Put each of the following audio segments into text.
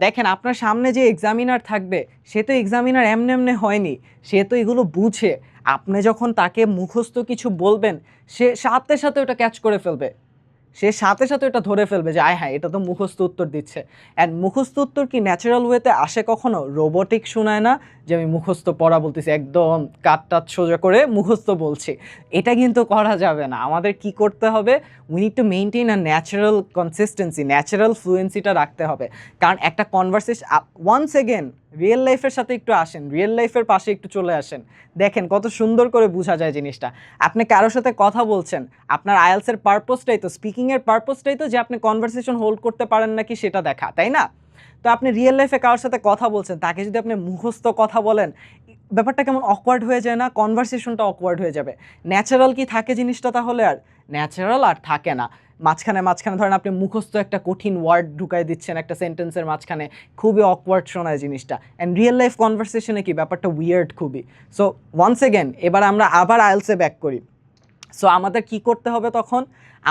দেখেন আপনার সামনে যে এক্সামিনার থাকবে সে তো এক্সামিনার এমনি এমনি হয়নি, সে তো এগুলো বুঝে। আপনি যখন তাকে মুখস্থ কিছু বলবেন সে সাথে সাথে ওটা ক্যাচ করে ফেলবে, সে সাথে সাথে এটা ধরে ফেলবে যে আয় হ্যাঁ এটা তো মুখস্থ উত্তর দিচ্ছে। অ্যান্ড মুখস্থ উত্তর কি ন্যাচারাল ওয়েতে আসে কখনো? রোবোটিক শোনায় না যে আমি মুখস্থ পড়া বলতেছি, একদম কাট টাট সোজা করে মুখস্থ বলছি। এটা কিন্তু করা যাবে না। আমাদের কি করতে হবে? We need to maintain a natural consistency, natural ফ্লুয়েন্সিটা রাখতে হবে। কারণ একটা কনভারসেশন, ওয়ান্স এগেন রিয়েল লাইফের সাথে একটু আসেন, রিয়েল লাইফের পাশে একটু চলে আসেন, দেখেন কত সুন্দর করে বোঝা যায় জিনিসটা। আপনি কারোর সাথে কথা বলছেন, আপনার আইএলসের পারপোজটাই তো, স্পিকিংয়ের পারপোজটাই তো যে আপনি কনভারসেশন হোল্ড করতে পারেন নাকি সেটা দেখা, তাই না? তো আপনি রিয়েল লাইফে কারোর সাথে কথা বলছেন, তাকে যদি আপনি মুখস্থ কথা বলেন, ব্যাপারটা কেমন অকওয়ার্ড হয়ে যায় না? কনভারসেশনটা অকওয়ার্ড হয়ে যাবে। ন্যাচারাল কি থাকে জিনিসটা তাহলে? আর ন্যাচারাল আর থাকে না। মাঝখানে মাঝখানে ধরেন আপনি মুখস্থ একটা কঠিন ওয়ার্ড ঢুকাই দিচ্ছেন একটা সেন্টেন্সের মাঝখানে, খুবই অকওয়ার্ড শোনায় জিনিসটা। অ্যান্ড রিয়েল লাইফ কনভারসেশনে কি ব্যাপারটা উইয়ার্ড খুবই। সো ওয়ান্স এগেন এবার আমরা আবার আইএলসে ব্যাক করি। সো আমাদের কি করতে হবে তখন?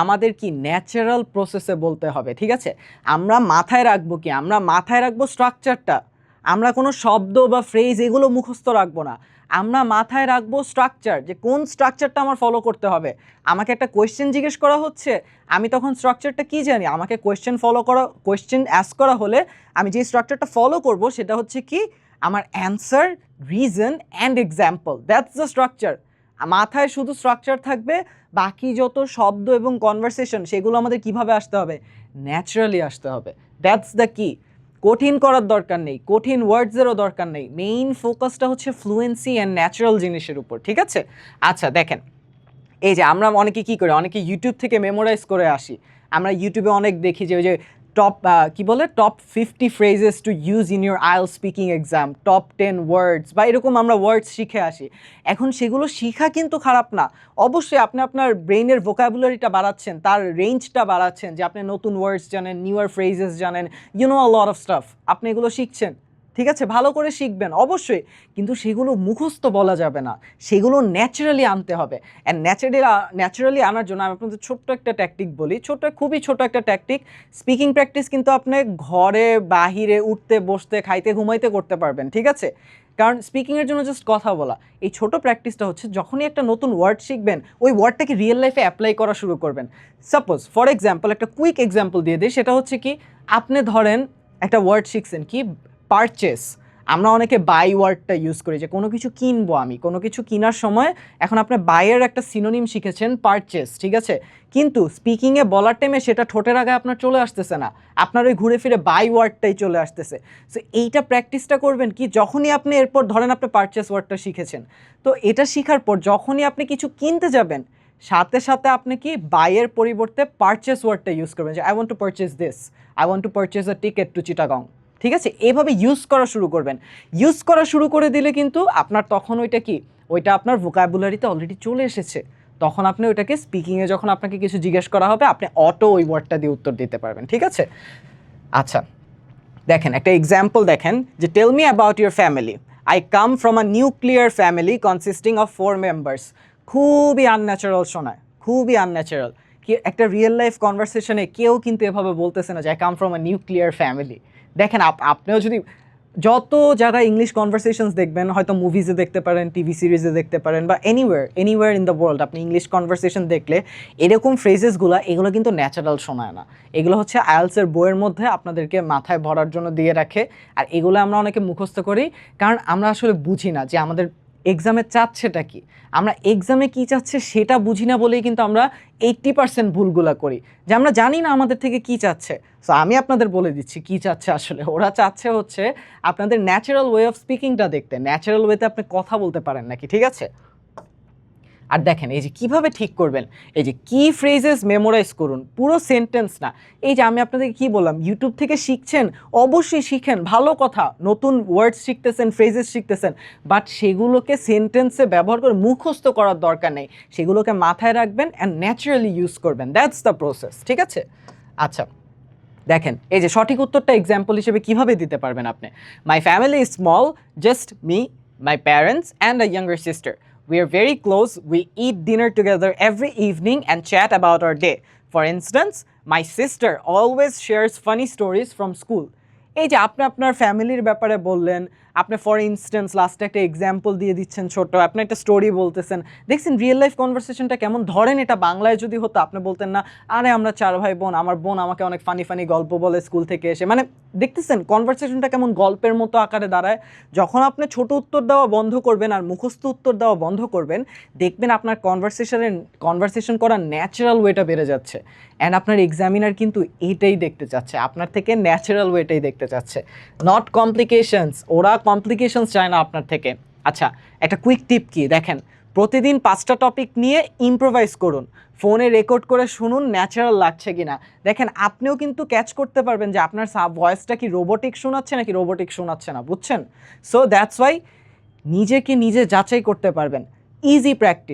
আমাদের কি ন্যাচারাল প্রসেসে বলতে হবে, ঠিক আছে? আমরা মাথায় রাখবো কি? আমরা মাথায় রাখবো স্ট্রাকচারটা। আমরা কোনো শব্দ বা ফ্রেজ এগুলো মুখস্থ রাখবো না। আমরা মাথায় রাখবো স্ট্রাকচার, যে কোন স্ট্রাকচারটা আমার ফলো করতে হবে। আমাকে একটা কোয়েশ্চেন জিজ্ঞেস করা হচ্ছে, আমি তখন স্ট্রাকচারটা কি জানি? আমাকে কোয়েশ্চেন অ্যাস্ক করা হলে আমি যে স্ট্রাকচারটা ফলো করব সেটা হচ্ছে কি? আমার answer, reason and example, that's the structure. মাথায় শুধু স্ট্রাকচার থাকবে, বাকি যত শব্দ এবং কনভারসেশন সেগুলো আমাদের কিভাবে আসতে হবে? ন্যাচারালি আসতে হবে। দ্যাটস দ্য কি। কঠিন করার দরকার নেই, কঠিন ওয়ার্ডসেরও দরকার নেই। মেইন ফোকাসটা হচ্ছে ফ্লুয়েন্সি অ্যান্ড ন্যাচারাল জিনিসের উপর, ঠিক আছে? আচ্ছা দেখেন, এই যে আমরা অনেকে কী করি, অনেকে ইউটিউব থেকে মেমোরাইজ করে আসি। আমরা ইউটিউবে অনেক দেখি যে ওই যে top 50 phrases to use in your IELTS speaking exam, top 10 ওয়ার্ডস বা এরকম আমরা ওয়ার্ডস শিখে আসি। এখন সেগুলো শিখা কিন্তু খারাপ না। অবশ্যই আপনি আপনার ব্রেইনের ভোকাবুলারিটা বাড়াচ্ছেন, তার রেঞ্জটা বাড়াচ্ছেন, যে আপনি নতুন ওয়ার্ডস জানেন, নিউয়ার ফ্রেজেস জানেন, you know a lot of stuff. আপনি এগুলো শিখছেন, ঠিক আছে, ভালো করে শিখবেন অবশ্যই, কিন্তু সেগুলো মুখস্থ বলা যাবে না, সেগুলো ন্যাচারালি আনতে হবে। অ্যান্ড ন্যাচারালি আনার জন্য আমি আপনাদের ছোট্ট একটা ট্যাকটিক বলি, খুবই ছোট একটা ট্যাকটিক। স্পিকিং প্র্যাকটিস কিন্তু আপনি ঘরে, বাহিরে, উঠতে বসতে, খাইতে ঘুমাইতে করতে পারবেন, ঠিক আছে? কারণ স্পিকিংয়ের জন্য জাস্ট কথা বলা, এই ছোট প্র্যাকটিসটা হচ্ছে যখনই একটা নতুন ওয়ার্ড শিখবেন ওই ওয়ার্ডটাকে রিয়েল লাইফে অ্যাপ্লাই করা শুরু করবেন। সাপোজ ফর এক্সাম্পল, একটা কুইক এক্সাম্পল দিয়ে দিই, সেটা হচ্ছে কি, আপনি ধরেন একটা ওয়ার্ড শিখছেন কি, পারচেস। আমরা অনেকে বাই ওয়ার্ডটা ইউজ করি, যে কোনো কিছু কিনবো, আমি কোনো কিছু কেনার সময় এখন আপনি বাইয়ের একটা সিনোনিম শিখেছেন পারচেস, ঠিক আছে, কিন্তু স্পিকিংয়ে বলার টাইমে সেটা ঠোঁটের আগে আপনার চলে আসতেছে না, আপনার ওই ঘুরে ফিরে বাই ওয়ার্ডটাই চলে আসতেছে। সো এইটা প্র্যাকটিসটা করবেন কি, যখনই আপনি এরপর ধরেন আপনি পারচেস ওয়ার্ডটা শিখেছেন, তো এটা শেখার পর যখনই আপনি কিছু কিনতে যাবেন সাথে সাথে আপনি কি বাইয়ের পরিবর্তে পারচেস ওয়ার্ডটা ইউজ করবেন, যে I want to purchase this, I want to purchase a ticket to Chittagong, ঠিক আছে? এভাবে ইউজ করা শুরু করবেন। ইউজ করা শুরু করে দিলে কিন্তু আপনার তখন ওইটা কি, ওইটা আপনার ভোকাবুলারিতে অলরেডি চলে এসেছে। তখন আপনি ওইটাকে স্পিকিংয়ে যখন আপনাকে কিছু জিজ্ঞেস করা হবে আপনি অটো ওই ওয়ার্ডটা দিয়ে উত্তর দিতে পারবেন, ঠিক আছে? আচ্ছা দেখেন একটা এক্সাম্পল দেখেন, যে tell me about your family. I come from a nuclear family consisting of 4 members. খুবই আনন্যাচারাল শোনায়, খুবই আনন্যাচারাল। কি একটা রিয়েল লাইফ কনভারসেশনে কেউ কিন্তু এভাবে বলতেছে না যে I come from a nuclear family. দেখেন আপনিও যদি যত জায়গায় ইংলিশ কনভারসেশনস দেখবেন, হয়তো মুভিজে দেখতে পারেন, টিভি সিরিজে দেখতে পারেন, বা এনিওয়্যার ইন দ্য ওয়ার্ল্ড আপনি ইংলিশ কনভারসেশন দেখলে এরকম ফ্রেজেসগুলো এগুলো কিন্তু ন্যাচারাল শোনায় না। এগুলো হচ্ছে আইএলটিএসের বইয়ের মধ্যে আপনাদেরকে মাথায় ভরার জন্য দিয়ে রাখে। আর এগুলো আমরা অনেকে মুখস্থ করি, কারণ আমরা আসলে বুঝি না যে আমাদের এক্সামে চাচ্ছেটা কি। আমরা এক্সামে কী চাচ্ছে সেটা বুঝি না বলেই কিন্তু আমরা 80% ভুলগুলো করি, যে আমরা জানি না আমাদের থেকে কী চাচ্ছে। সো আমি আপনাদের বলে দিচ্ছি কী চাচ্ছে আসলে। ওরা চাচ্ছে হচ্ছে আপনাদের ন্যাচারাল ওয়ে অফ স্পিকিংটা দেখতে, ন্যাচারাল ওয়েতে আপনি কথা বলতে পারেন নাকি, ঠিক আছে? আর দেখেন এই যে কীভাবে ঠিক করবেন, এই যে কি ফ্রেজেস মেমোরাইজ করুন, পুরো সেন্টেন্স না। এই যে আমি আপনাদেরকে কী বললাম, ইউটিউব থেকে শিখছেন, অবশ্যই শিখেন, ভালো কথা, নতুন ওয়ার্ডস শিখতেছেন, ফ্রেজেস শিখতেছেন, বাট সেগুলোকে সেন্টেন্সে ব্যবহার করে মুখস্থ করার দরকার নেই, সেগুলোকে মাথায় রাখবেন অ্যান্ড ন্যাচারালি ইউজ করবেন, দ্যাটস দ্য প্রসেস, ঠিক আছে? আচ্ছা দেখেন এই যে সঠিক উত্তরটা এক্সাম্পল হিসেবে কীভাবে দিতে পারবেন আপনি। My family is small, just me, my parents and a younger sister. We are very close. We eat dinner together every evening and chat about our day. For instance, my sister always shares funny stories from school. এই যে আপনি আপনার ফ্যামিলির ব্যাপারে বললেন, আপনি for instance লাস্টে একটা এক্সাম্পল দিয়ে দিচ্ছেন ছোট, আপনি একটা স্টোরি বলতেছেন, দেখছেন রিয়েল লাইফ কনভারসেশনটা কেমন। ধরেন এটা বাংলায় যদি হতো, আপনি বলতেন না আরে আমরা 4 ভাই বোন, আমার বোন আমাকে অনেক ফানি ফানি গল্প বলে স্কুল থেকে এসে, মানে দেখতেছেন কনভারসেশনটা কেমন গল্পের মতো আকারে দাঁড়ায়। যখন আপনি ছোট উত্তর দেওয়া বন্ধ করবেন আর মুখস্থ উত্তর দেওয়া বন্ধ করবেন, দেখবেন আপনার কনভারসেশন করার ন্যাচারাল ওয়েটা বেড়ে যাচ্ছে। অ্যান্ড আপনার এক্সামিনার কিন্তু এইটাই দেখতে চাচ্ছে, আপনার থেকে ন্যাচারাল ওয়েটাই দেখতে চাচ্ছে, নট কমপ্লিকেশনস। ওরা কমপ্লিকেশনস চায় না আপনার থেকে। আচ্ছা, একটা কুইক টিপ কি দেখেন, প্রতিদিন 5টা টপিক নিয়ে ইম্প্রোভাইজ করুন, ফোনে রেকর্ড করে শুনুন ন্যাচারাল লাগছে কিনা। দেখেন আপনিও কিন্তু ক্যাচ করতে পারবেন যে আপনার ভয়েসটা কি রোবোটিক শোনাচ্ছে নাকি রোবোটিক শোনাচ্ছে না, বুঝছেন? সো দ্যাটস ওয়াই নিজেকে নিজে যাচাই করতে পারবেন। Easy practice.